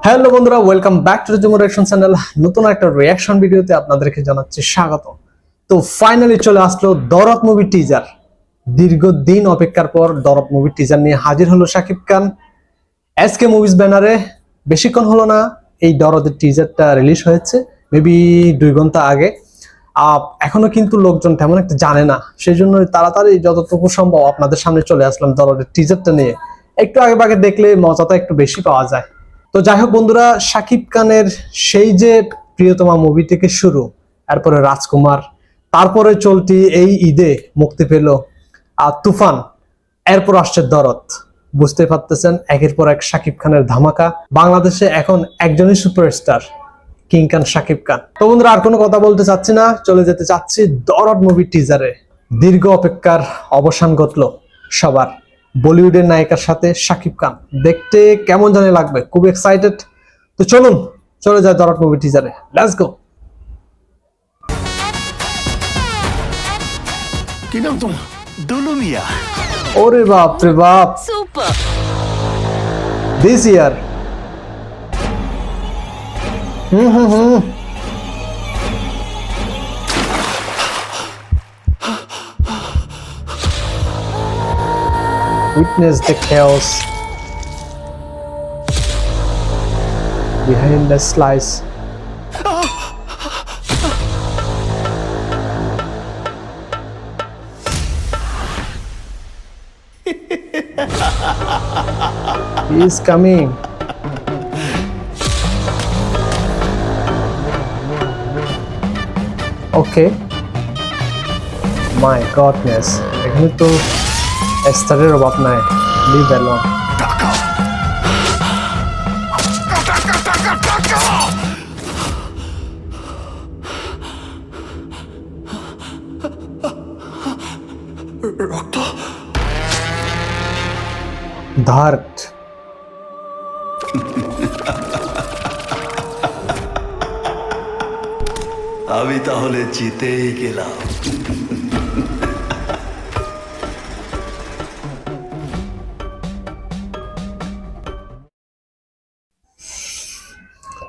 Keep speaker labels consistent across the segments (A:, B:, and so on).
A: Hello বন্ধুরা, welcome back to the reaction channel. নতুন একটা রিঅ্যাকশন ভিডিওতে আপনাদেরকে জানাচ্ছি স্বাগত। তো ফাইনালি চলে আসলো দরদ মুভি টিজার। দীর্ঘদিন অপেক্ষার পর দরদ মুভি টিজার নিয়ে হাজির হলো শাকিব খান। এসকে মুভিজ ব্যানারে বেশিক্ষণ হলো না এই দরদের টিজারটা রিলিজ হয়েছে, মেবি 2 ঘন্টা আগে। এখনো কিন্তু লোকজন তেমন একটা জানে না, সেই জন্য তাড়াতাড়ি যতটুকু সম্ভব আপনাদের সামনে চলে আসলাম দরদের টিজারটা নিয়ে। একটু আগে বাগে দেখলে মজাটা একটু বেশি পাওয়া যায়। তো যাই হোক বন্ধুরা, শাকিব খানের সেই যে প্রিয়তমা মুভি থেকে শুরু, এরপরে রাজকুমার, তারপরে চলতি এই ঈদে মুক্তি পেল তুফান, এরপর আসছে দরদ। বুঝতে পারতেছেন একের পর এক শাকিব খানের ধামাকা। বাংলাদেশে এখন একজনই সুপারস্টার, কিং খান শাকিব খান। তো বন্ধুরা, আর কোনো কথা বলতে চাচ্ছি না, চলে যেতে চাচ্ছি দরদ মুভি টিজারে। দীর্ঘ অপেক্ষার অবসান ঘটলো সবার। বলিউডের নায়িকার সাথে শাকিব খান, দেখতে কেমন জানি লাগবে, খুব এক্সাইটেড। তো চলুন চলে যায় দরদ মুভি টিজারে, লেটস গো।
B: কি নাম তোমার? দুলু মিয়া।
A: ওরে বাপ রে বাপ,
C: super.
A: This year. Hmm Witness the chaos behind the slice. He is coming. Okay. My godness. এখানে তো স্তরের অভাব নাই। Live alone.
B: টাকা টাকা টাকা টাকা। রক্ত।
A: ধার্ট।
B: আমি তাহলে জিতেই গেলাম।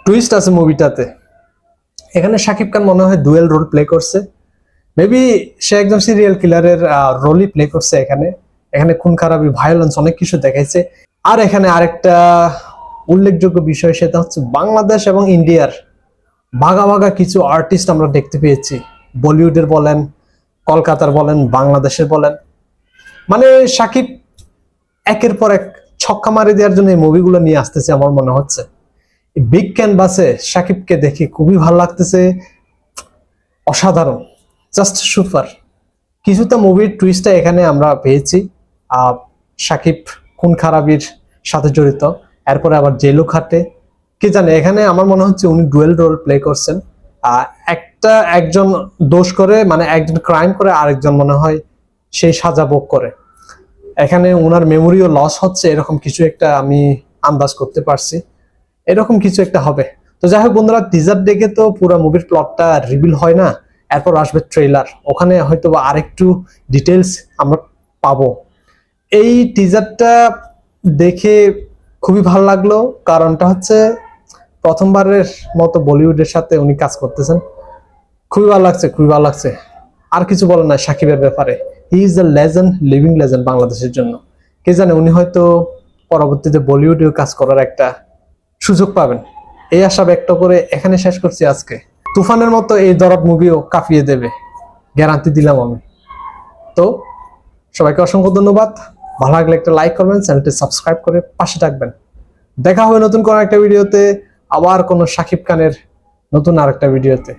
A: টুইস্ট আছে মুভিটাতে। এখানে শাকিব খান মনে হয় ডুয়েল রোল প্লে করছে, মেবি সে একজন সিরিয়াল কিলারের রোলই প্লে করছে। এখানে খুন খারাপি, ভায়োলেন্স অনেক কিছু দেখাইছে। আর এখানে আরেকটা উল্লেখযোগ্য বিষয়, সেটা হচ্ছে বাংলাদেশ এবং ইন্ডিয়ার ভাগা ভাগা কিছু আর্টিস্ট আমরা দেখতে পেয়েছি। বলিউডের বলেন, কলকাতার বলেন, বাংলাদেশের বলেন। মানে শাকিব একের পর এক ছক্কা মারি দেওয়ার জন্য এই মুভিগুলো নিয়ে আসতেছে আমার মনে হচ্ছে। বিগ ক্যানভাসে শাকিবকে দেখে খুবই ভালো লাগতেছে, অসাধারণ, জাস্ট সুপার। কিছুটা মুভির টুইস্টটা এখানে আমরা পেয়েছি। শাকিব খুন খারাপির সাথে জড়িত, এরপরে আবার জেলও খাটে। কি জানে, এখানে আমার মনে হচ্ছে উনি ডুয়েল রোল প্লে করছেন। একজন দোষ করে, মানে একজন ক্রাইম করে, আরেকজন মনে হয় সেই সাজা ভোগ করে। এখানে ওনার মেমোরিও লস হচ্ছে, এরকম কিছু একটা আমি আন্দাজ করতে পারছি। এরকম কিছু একটা হবে। তো যাই হোক বন্ধুরা, টিজার দেখে তো পুরো মুভির প্লটটা রিভিল হয় না। এরপর আসবে ট্রেলার, ওখানে হয়তো বা আরেকটু ডিটেলস আমরা পাবো। এই টিজারটা দেখে খুবই ভালো লাগলো, কারণটা হচ্ছে প্রথমবারের মতো বলিউডের সাথে উনি কাজ করতেছেন। খুবই ভালো লাগছে, খুবই ভালো লাগছে। আর কিছু বলার নাই শাকিবের ব্যাপারে। He is the legend, living legend বাংলাদেশের জন্য। কে জানে, উনি হয়তো পরবর্তীতে বলিউডেও কাজ করার একটা সুযোগ পাবেন। এই আশা ব্যক্ত করে এখানে শেষ করছি আজকে। তুফানের মতো এই দরদ মুভিও কাঁপিয়ে দেবে, গ্যারান্টি দিলাম আমি। তো সবাইকে অসংখ্য ধন্যবাদ। ভালো লাগলে একটা লাইক করবেন, চ্যানেলটি সাবস্ক্রাইব করে পাশে থাকবেন। দেখা হবে নতুন কোনো একটা ভিডিওতে, আবার কোনো শাকিব খানের নতুন আরেকটা ভিডিওতে।